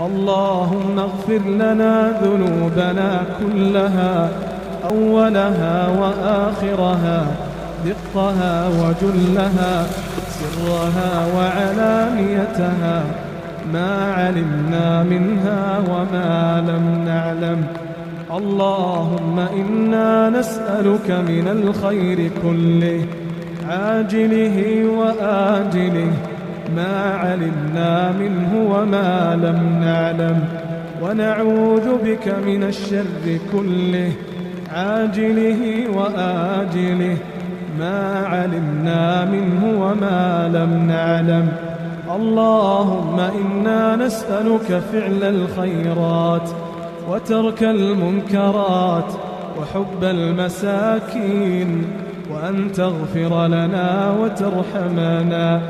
اللهم اغفر لنا ذنوبنا كلها، أولها وآخرها، دقها وجلها، سرها وعلانيتها، ما علمنا منها وما لم نعلم. اللهم إنا نسألك من الخير كله، عاجله وآجله، ما علمنا منه وما لم نعلم، ونعوذ بك من الشر كله، عاجله وآجله، ما علمنا منه وما لم نعلم. اللهم إنا نسألك فعل الخيرات وترك المنكرات وحب المساكين، وأن تغفر لنا وترحمنا